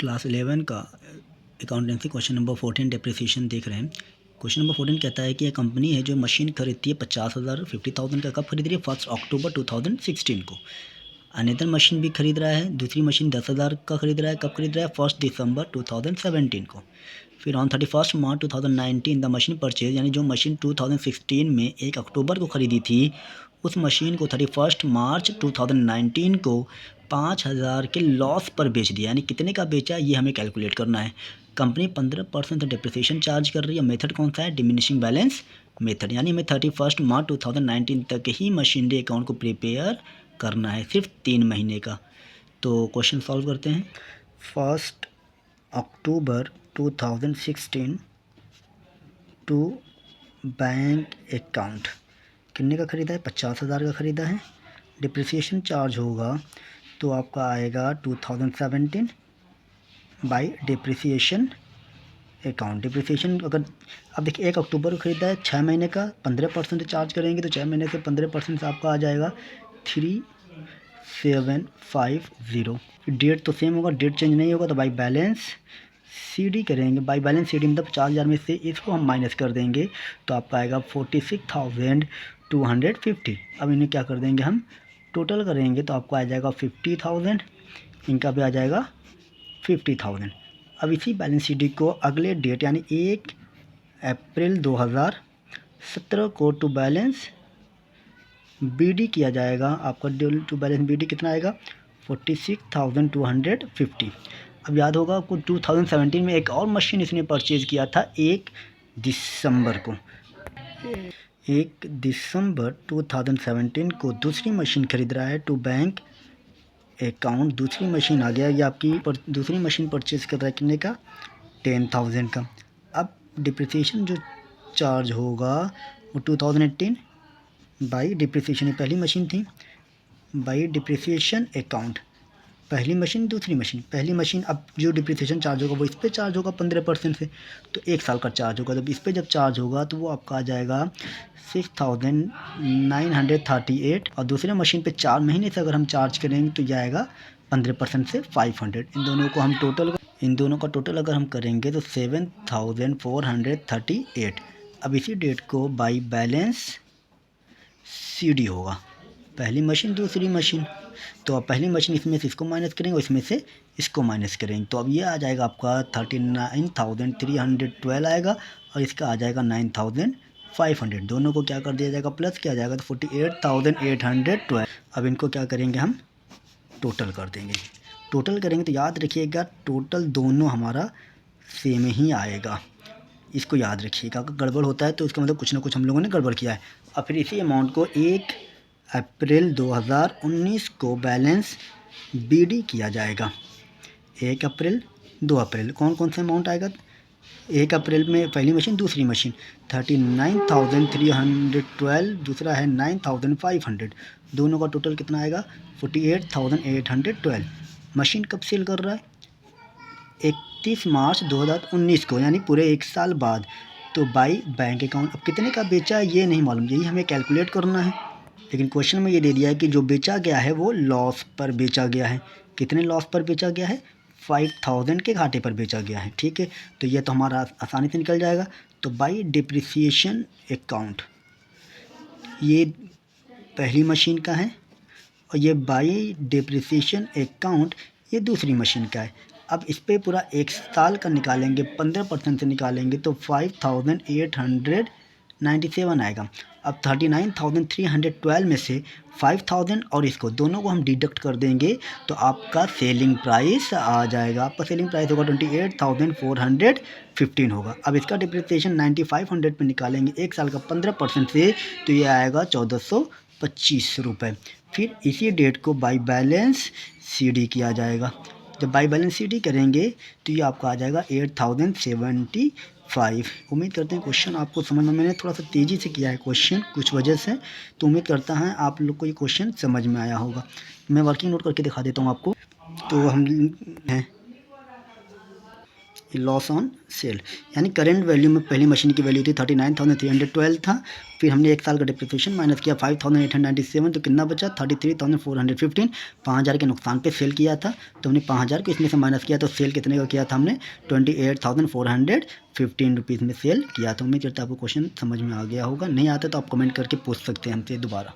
Class 11 का accountancy question number 14 depreciation देख रहे हैं। क्वेश्चन नंबर 14 कहता है कि एक कंपनी है जो मशीन खरीदती है 50,000 50,000 का कब खरीद रही है 1 अक्टूबर 2016 को। अनदर मशीन भी खरीद रहा है, दूसरी मशीन 10,000 का खरीद रहा है, कब खरीद रहा है 1 दिसंबर 2017 को। फिर on 31 March 2019 the machine purchase, यानी जो मशीन 2016 में 1 अक्टूबर को खरीदी थी उस मशीन को 31 मार्च 2019 को 5,000 के लॉस पर बेच दिया। यानी कितने का बेचा ये हमें कैलकुलेट करना है। कंपनी 15% डिप्रिसिएशन चार्ज कर रही है। मेथड कौन सा है? Diminishing balance method. यानी हमें 31 मार्च 2019 तक ही मशीनरी अकाउंट को प्रिपेयर करना है, सिर्फ 3 महीने का। तो क्वेश्चन सॉल्व करते हैं। 1 अक्टूबर 2016 टू बैंक अकाउंट कितने का ख़रीदा है? 50,000 का ख़रीदा है। डिप्रिसिएशन चार्ज होगा तो आपका आएगा 2017 बाई डिप्रिसिएशन अकाउंट। डिप्रिसिएशन अगर अब देखिए 1 अक्टूबर को ख़रीदा है, 6 महीने का 15% चार्ज करेंगे तो 6 महीने से 15% से आपका आ जाएगा 3750। डेट तो सेम होगा, डेट चेंज नहीं होगा तो बाई बैलेंस CD करेंगे। बाई बैलेंस CD मतलब 4,000 में से इसको हम माइनस कर देंगे तो आपका आएगा 46,250। अब इन्हें क्या कर देंगे, हम टोटल करेंगे तो आपको आ जाएगा 50,000, इनका भी आ जाएगा 50,000। अब इसी बैलेंस CD को अगले डेट यानी 1 अप्रैल 2017 को टू बैलेंस BD किया जाएगा। आपका टू बैलेंस BD कितना आएगा? 46,250। अब याद होगा आपको 2017 में एक और मशीन इसने परचेज़ किया था 1 दिसंबर को। 1 दिसंबर 2017 को दूसरी मशीन खरीद रहा है टू बैंक अकाउंट। दूसरी मशीन आ गया, ये आपकी दूसरी मशीन परचेज़ कर रहा है कितने का? 10,000 का। अब डिप्रिसिएशन जो चार्ज होगा वो 2018 बाई डिप्रिसिएशन, पहली मशीन थी, बाई डिप्रिसिएशन अकाउंट। पहली मशीन दूसरी मशीन, पहली मशीन अब जो डिप्रिसिएशन चार्ज होगा वो इस पे चार्ज होगा 15% से, तो 1 साल का चार्ज होगा। जब इस पे जब चार्ज होगा तो वो आपका आ जाएगा 6,938। और दूसरे मशीन पे 4 महीने से अगर हम चार्ज करेंगे तो यह आएगा 15% से 500। इन दोनों का टोटल अगर हम करेंगे तो 7,438। अब इसी डेट को बाई बैलेंस CD होगा, पहली मशीन दूसरी मशीन, तो अब पहली मशीन इसमें से इसको माइनस करेंगे और इसमें से इसको माइनस करेंगे तो अब ये आ जाएगा आपका 39,312 आएगा और इसका आ जाएगा 9,500। दोनों को क्या कर दिया जाएगा? प्लस किया जाएगा तो 48,812। अब इनको क्या करेंगे, हम टोटल कर देंगे। टोटल करेंगे तो याद रखिएगा टोटल दोनों हमारा सेम ही आएगा, इसको याद रखिएगा। अगर गड़बड़ होता है तो इसका मतलब कुछ ना कुछ हम लोगों ने गड़बड़ किया है। और फिर इसी अमाउंट को 1 अप्रैल 2019 को बैलेंस BD किया जाएगा। 1 अप्रैल 2 अप्रैल कौन कौन सा अमाउंट आएगा? 1 अप्रैल में पहली मशीन दूसरी मशीन 39,312, दूसरा है 9,500, दोनों का टोटल कितना आएगा? 48,812। मशीन कब सेल कर रहा है? 31 मार्च 2019 को, यानी पूरे 1 साल बाद। तो बाई बैंक अकाउंट। अब कितने का बेचा है ये नहीं मालूम, यही हमें कैलकुलेट करना है। लेकिन क्वेश्चन में ये दे दिया है कि जो बेचा गया है वो लॉस पर बेचा गया है। कितने लॉस पर बेचा गया है? 5,000 के घाटे पर बेचा गया है। ठीक है, तो ये तो हमारा आसानी से निकल जाएगा। तो बाई डिप्रिसिएशन अकाउंट ये पहली मशीन का है और ये बाई डिप्रिसिएशन अकाउंट ये दूसरी मशीन का है। अब इस पे पूरा 1 साल का निकालेंगे, 15% से निकालेंगे तो 5,897 आएगा। अब 39,312 में से 5,000 और इसको दोनों को हम डिडक्ट कर देंगे तो आपका सेलिंग प्राइस आ जाएगा। आपका सेलिंग प्राइस होगा 28,415 होगा। अब इसका डिप्रिसिएशन 9,500 पे निकालेंगे 1 साल का 15% से तो ये आएगा 1,425 रुपये। फिर इसी डेट को बाई बैलेंस CD किया जाएगा। जब बाई बैलेंस CD करेंगे तो ये आपका आ जाएगा 8,075। उम्मीद करते हैं क्वेश्चन आपको समझ में, मैंने थोड़ा सा तेज़ी से किया है क्वेश्चन कुछ वजह से, तो उम्मीद करता है आप लोग को ये क्वेश्चन समझ में आया होगा। मैं वर्किंग नोट करके दिखा देता हूँ आपको। तो हम हैं लॉस ऑन सेल, यानी करेंट वैल्यू में पहली मशीन की वैल्यू थी 39,312 था, फिर हमने एक साल का डिप्रिसिएशन माइनस किया 5,897, तो कितना बचा 33,415। 5,000 के नुकसान पे सेल किया था, तो हमने 5,000 को इसमें से माइनस किया, तो सेल कितने का किया था हमने 28,415 रुपीज़ में सेल किया। तो उम्मीद करता है आपको क्वेश्चन समझ में आ गया होगा, नहीं आता तो आप कमेंट करके पूछ सकते हैं हमसे दोबारा।